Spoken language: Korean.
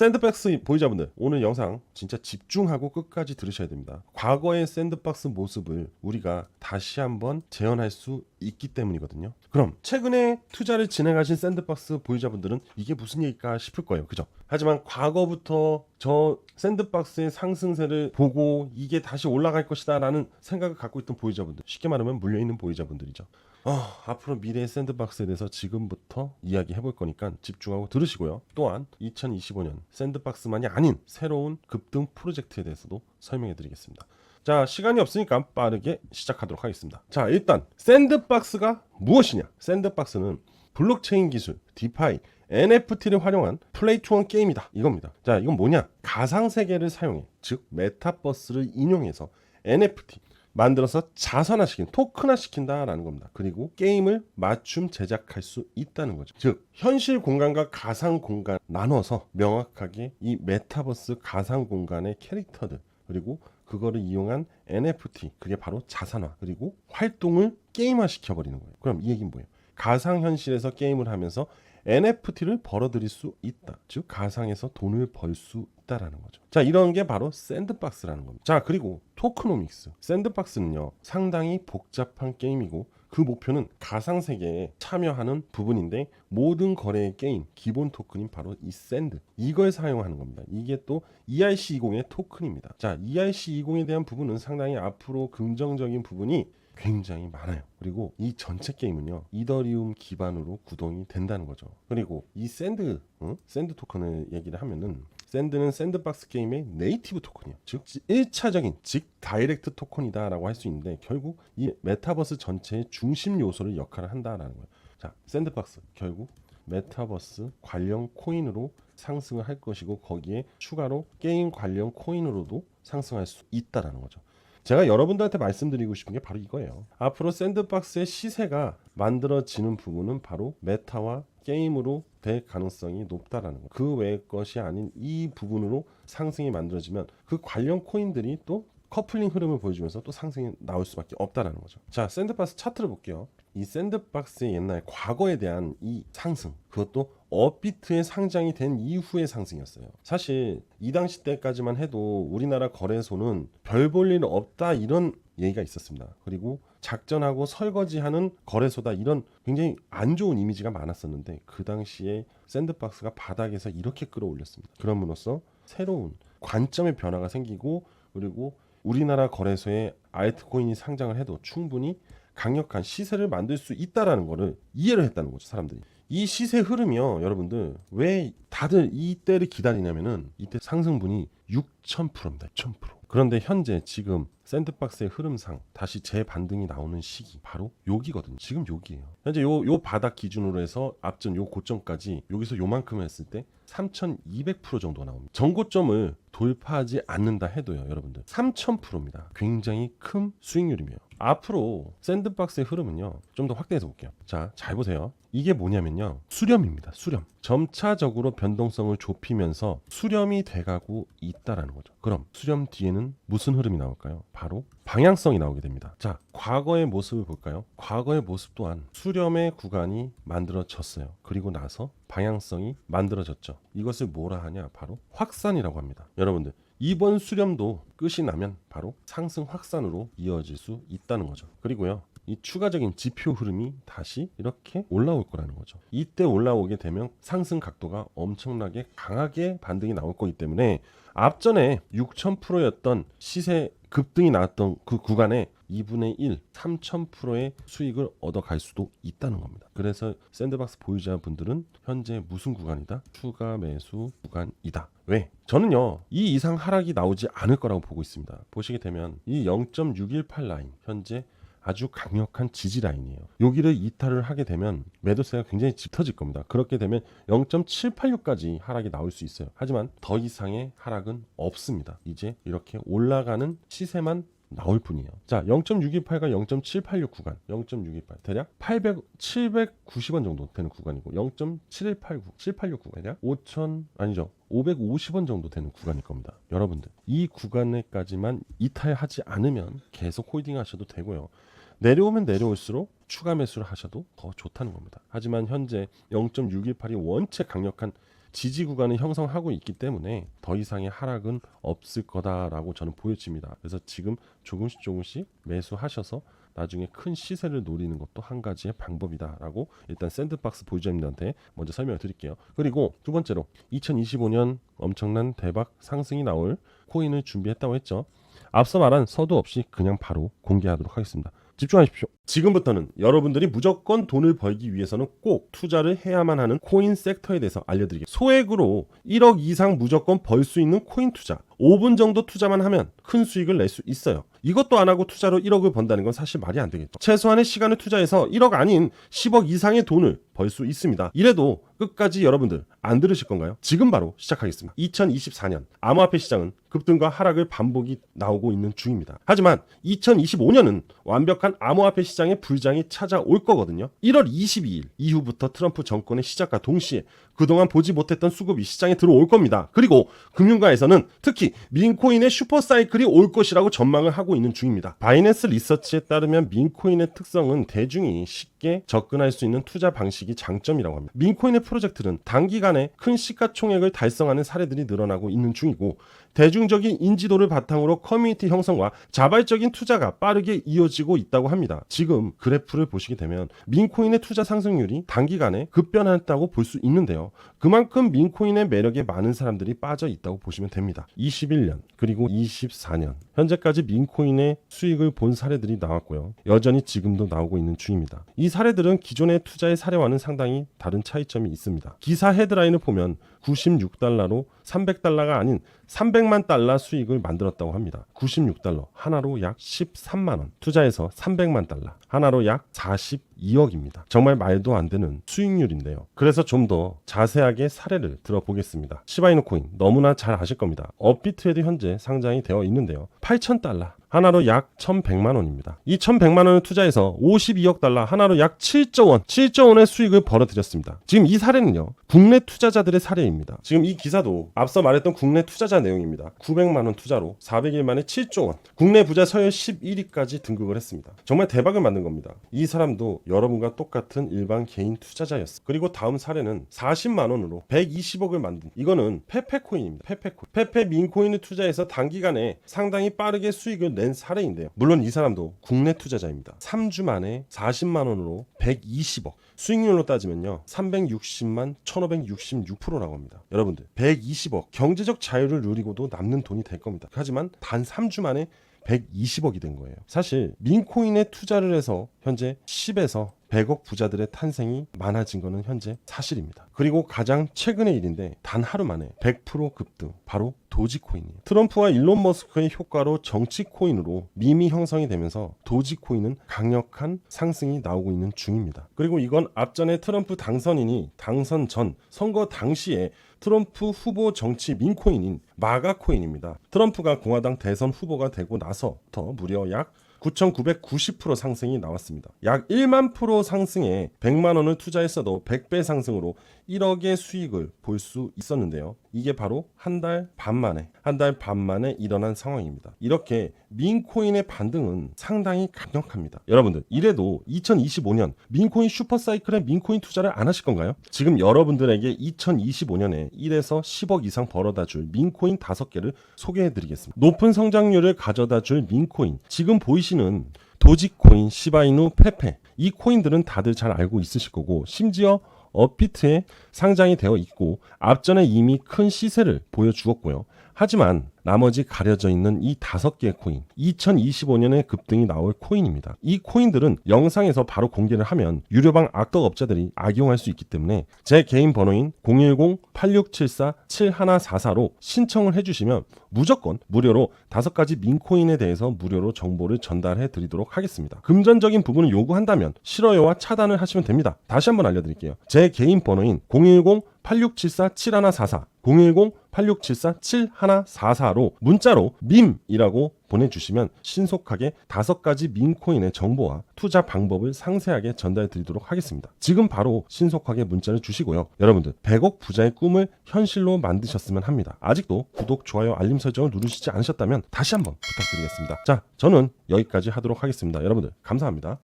샌드박스 보유자분들, 오늘 영상 진짜 집중하고 끝까지 들으셔야 됩니다. 과거의 샌드박스 모습을 우리가 다시 한번 재현할 수 있기 때문이거든요. 그럼 최근에 투자를 진행하신 샌드박스 보유자분들은 이게 무슨 얘기일까 싶을 거예요. 그죠? 하지만 과거부터 저 샌드박스의 상승세를 보고 이게 다시 올라갈 것이다 라는 생각을 갖고 있던 보유자분들, 쉽게 말하면 물려있는 보유자분들이죠. 앞으로 미래의 샌드박스에 대해서 지금부터 이야기해 볼 거니까 집중하고 들으시고요. 또한 2025년 샌드박스만이 아닌 새로운 급등 프로젝트에 대해서도 설명해 드리겠습니다. 자, 시간이 없으니까 빠르게 시작하도록 하겠습니다. 자, 일단 샌드박스가 무엇이냐? 샌드박스는 블록체인 기술, 디파이, NFT를 활용한 플레이 투 원 게임이다, 이겁니다. 자, 이건 뭐냐? 가상세계를 사용해, 즉 메타버스를 인용해서 NFT 만들어서 자산화시킨, 토큰화시킨다라는 겁니다. 그리고 게임을 맞춤 제작할 수 있다는 거죠. 즉 현실 공간과 가상 공간 나눠서 명확하게 이 메타버스 가상 공간의 캐릭터들, 그리고 그거를 이용한 NFT, 그게 바로 자산화, 그리고 활동을 게임화 시켜버리는 거예요. 그럼 이 얘기는 뭐예요? 가상현실에서 게임을 하면서 NFT를 벌어들일 수 있다. 즉 가상에서 돈을 벌 수 있다라는 거죠. 자, 이런 게 바로 샌드박스라는 겁니다. 자, 그리고 토크노믹스. 샌드박스는요, 상당히 복잡한 게임이고 그 목표는 가상세계에 참여하는 부분인데, 모든 거래의 게임 기본 토큰인 바로 이 샌드, 이걸 사용하는 겁니다. 이게 또 ERC20의 토큰입니다. 자, ERC20에 대한 부분은 상당히 앞으로 긍정적인 부분이 굉장히 많아요. 그리고 이 전체 게임은요, 이더리움 기반으로 구동이 된다는 거죠. 그리고 이 샌드 토큰을 얘기를 하면은, 샌드는 샌드박스 게임의 네이티브 토큰이에요. 즉 1차적인 즉 다이렉트 토큰이다라고 할 수 있는데, 결국 이 메타버스 전체의 중심 요소를 역할을 한다라는 거예요. 자, 샌드박스 결국 메타버스 관련 코인으로 상승을 할 것이고, 거기에 추가로 게임 관련 코인으로도 상승할 수 있다라는 거죠. 제가 여러분들한테 말씀드리고 싶은 게 바로 이거예요. 앞으로 샌드박스의 시세가 만들어지는 부분은 바로 메타와 게임으로 될 가능성이 높다라는 거. 그 외의 것이 아닌 이 부분으로 상승이 만들어지면 그 관련 코인들이 또 커플링 흐름을 보여주면서 또 상승이 나올 수밖에 없다라는 거죠. 자, 샌드박스 차트를 볼게요. 이 샌드박스의 옛날 과거에 대한 이 상승, 그것도 업비트의 상장이 된 이후의 상승이었어요. 사실 이 당시 때까지만 해도 우리나라 거래소는 별 볼 일 없다, 이런 얘기가 있었습니다. 그리고 작전하고 설거지하는 거래소다, 이런 굉장히 안 좋은 이미지가 많았었는데, 그 당시에 샌드박스가 바닥에서 이렇게 끌어올렸습니다. 그럼으로써 새로운 관점의 변화가 생기고, 그리고 우리나라 거래소에 알트코인이 상장을 해도 충분히 강력한 시세를 만들 수 있다라는 거를 이해를 했다는 거죠, 사람들이. 이 시세 흐름이요, 여러분들 왜 다들 이때를 기다리냐면은, 이때 상승분이 6,000%입니다. 6,000%. 그런데 현재 지금 샌드박스의 흐름상 다시 재반등이 나오는 시기, 바로 여기거든요. 지금 여기예요. 현재 요 바닥 기준으로 해서 앞전 요 고점까지 여기서 요만큼 했을 때 3,200% 정도 나옵니다. 전고점을 돌파하지 않는다 해도요, 여러분들 3,000%입니다. 굉장히 큰 수익률이며, 앞으로 샌드박스의 흐름은요, 좀 더 확대해서 볼게요. 자, 잘 보세요. 이게 뭐냐면요, 수렴입니다. 수렴. 점차적으로 변동성을 좁히면서 수렴이 돼가고 있다라는 거죠. 그럼 수렴 뒤에는 무슨 흐름이 나올까요? 바로 방향성이 나오게 됩니다. 자, 과거의 모습을 볼까요? 과거의 모습 또한 수렴의 구간이 만들어졌어요. 그리고 나서 방향성이 만들어졌죠. 이것을 뭐라 하냐? 바로 확산이라고 합니다. 여러분들, 이번 수렴도 끝이 나면 바로 상승 확산으로 이어질 수 있다는 거죠. 그리고요, 이 추가적인 지표 흐름이 다시 이렇게 올라올 거라는 거죠. 이때 올라오게 되면 상승 각도가 엄청나게 강하게 반등이 나올 거기 때문에, 앞전에 6,000%였던 시세 급등이 나왔던 그 구간에 2분의 1, 3,000%의 수익을 얻어갈 수도 있다는 겁니다. 그래서 샌드박스 보유자분들은 현재 무슨 구간이다? 추가 매수 구간이다. 왜? 저는요, 이 이상 하락이 나오지 않을 거라고 보고 있습니다. 보시게 되면 이 0.618 라인, 현재 아주 강력한 지지 라인이에요. 여기를 이탈을 하게 되면 매도세가 굉장히 짙어질 겁니다. 그렇게 되면 0.786까지 하락이 나올 수 있어요. 하지만 더 이상의 하락은 없습니다. 이제 이렇게 올라가는 시세만 나올 뿐이에요. 자, 0.628과 0.786 구간, 0.628 대략 790원 정도 되는 구간이고, 0.7189, 786 구간 대략 550원 정도 되는 구간일 겁니다. 여러분들, 이 구간에까지만 이탈하지 않으면 계속 홀딩 하셔도 되고요. 내려오면 내려올수록 추가 매수를 하셔도 더 좋다는 겁니다. 하지만 현재 0.618이 원체 강력한 지지 구간을 형성하고 있기 때문에 더 이상의 하락은 없을 거다라고 저는 보여집니다. 그래서 지금 조금씩 매수하셔서 나중에 큰 시세를 노리는 것도 한 가지의 방법이다라고 일단 샌드박스 보유자님들한테 먼저 설명을 드릴게요. 그리고 두 번째로 2025년 엄청난 대박 상승이 나올 코인을 준비했다고 했죠. 앞서 말한 서두 없이 그냥 바로 공개하도록 하겠습니다. 집중하십시오. 지금부터는 여러분들이 무조건 돈을 벌기 위해서는 꼭 투자를 해야만 하는 코인 섹터에 대해서 알려드리겠습니다. 소액으로 1억 이상 무조건 벌 수 있는 코인 투자, 5분 정도 투자만 하면 큰 수익을 낼 수 있어요. 이것도 안 하고 투자로 1억을 번다는 건 사실 말이 안 되겠죠. 최소한의 시간을 투자해서 1억 아닌 10억 이상의 돈을 벌 수 있습니다. 이래도 끝까지 여러분들 안 들으실 건가요? 지금 바로 시작하겠습니다. 2024년 암호화폐 시장은 급등과 하락을 반복이 나오고 있는 중입니다. 하지만 2025년은 완벽한 암호화폐 시장의 불장이 찾아올 거거든요. 1월 22일 이후부터 트럼프 정권의 시작과 동시에 그동안 보지 못했던 수급이 시장에 들어올 겁니다. 그리고 금융가에서는 특히 민코인의 슈퍼사이클이 올 것이라고 전망을 하고 있는 중입니다. 바이낸스 리서치에 따르면 민코인의 특성은 대중이 쉽게 접근할 수 있는 투자 방식이 장점이라고 합니다. 민코인의 프로젝트는 단기간에 큰 시가총액을 달성하는 사례들이 늘어나고 있는 중이고, 대중적인 인지도를 바탕으로 커뮤니티 형성과 자발적인 투자가 빠르게 이어지고 있다고 합니다. 지금 그래프를 보시게 되면 민코인의 투자 상승률이 단기간에 급변했다고 볼 수 있는데요. 그만큼 민코인의 매력에 많은 사람들이 빠져 있다고 보시면 됩니다. 21년 그리고 24년 현재까지 민코인의 수익을 본 사례들이 나왔고요. 여전히 지금도 나오고 있는 중입니다. 이 사례들은 기존의 투자의 사례와는 상당히 다른 차이점이 있습니다. 기사 헤드라인을 보면 96달러로 300달러가 아닌 300만 달러 수익을 만들었다고 합니다. 96달러 하나로 약 13만 원, 투자해서 300만 달러 하나로 약 42억입니다. 정말 말도 안 되는 수익률인데요. 그래서 좀 더 자세하게 사례를 들어보겠습니다. 시바이누 코인 너무나 잘 아실 겁니다. 업비트에도 현재 상장이 되어 있는데요. 8,000달러 하나로 약 1,100만 원입니다. 이 1,100만 원을 투자해서 52억 달러 하나로 약 7조 원의 수익을 벌어들였습니다. 지금 이 사례는요, 국내 투자자들의 사례입니다. 지금 이 기사도 앞서 말했던 국내 투자자 내용입니다. 900만 원 투자로 400일 만에 7조 원, 국내 부자 서열 11위까지 등극을 했습니다. 정말 대박을 만든 겁니다. 이 사람도 여러분과 똑같은 일반 개인 투자자였습니다. 그리고 다음 사례는 40만 원으로 120억을 만든, 이거는 페페코인입니다. 페페 민코인을 투자해서 단기간에 상당히 빠르게 수익을 낸 사례인데요. 물론 이 사람도 국내 투자자입니다. 3주 만에 40만 원으로 120억. 수익률로 따지면요, 360만 1566%라고 합니다. 여러분들 120억 경제적 자유를 누리고도 남는 돈이 될 겁니다. 하지만 단 3주 만에 120억이 된 거예요. 사실 민코인에 투자를 해서 현재 10에서 100억 부자들의 탄생이 많아진 것은 현재 사실입니다. 그리고 가장 최근의 일인데 단 하루 만에 100% 급등, 바로 도지코인이에요. 트럼프와 일론 머스크의 효과로 정치코인으로 밈이 형성이 되면서 도지코인은 강력한 상승이 나오고 있는 중입니다. 그리고 이건 앞전에 트럼프 당선인이 당선 전 선거 당시에 트럼프 후보 정치 민코인인 마가코인입니다. 트럼프가 공화당 대선 후보가 되고 나서부터 무려 약 9,990% 상승이 나왔습니다. 약 1만 프로 상승에 100만 원을 투자했어도 100배 상승으로 1억의 수익을 볼 수 있었는데요. 이게 바로 한 달 반 만에 일어난 상황입니다. 이렇게 민코인의 반등은 상당히 강력합니다. 여러분들, 이래도 2025년 민코인 슈퍼사이클에 민코인 투자를 안 하실 건가요? 지금 여러분들에게 2025년에 1에서 10억 이상 벌어다 줄 민코인 5개를 소개해드리겠습니다. 높은 성장률을 가져다 줄 민코인, 지금 보이시는 도지코인, 시바이누, 페페, 이 코인들은 다들 잘 알고 있으실 거고, 심지어 업비트에 상장이 되어 있고 앞전에 이미 큰 시세를 보여주었고요. 하지만 나머지 가려져 있는 이 5개의 코인, 2025년에 급등이 나올 코인입니다. 이 코인들은 영상에서 바로 공개를 하면 유료방 악덕업자들이 악용할 수 있기 때문에 제 개인 번호인 010-8674-7144로 신청을 해주시면 무조건 무료로 5가지 민코인에 대해서 무료로 정보를 전달해 드리도록 하겠습니다. 금전적인 부분을 요구한다면 싫어요와 차단을 하시면 됩니다. 다시 한번 알려드릴게요. 제 개인 번호인 010-8674-7144 010-8674-7144로 문자로 밈이라고 보내주시면 신속하게 5가지 민코인의 정보와 투자 방법을 상세하게 전달해 드리도록 하겠습니다. 지금 바로 신속하게 문자를 주시고요. 여러분들 100억 부자의 꿈을 현실로 만드셨으면 합니다. 아직도 구독, 좋아요, 알림 설정을 누르시지 않으셨다면 다시 한번 부탁드리겠습니다. 자, 저는 여기까지 하도록 하겠습니다. 여러분들 감사합니다.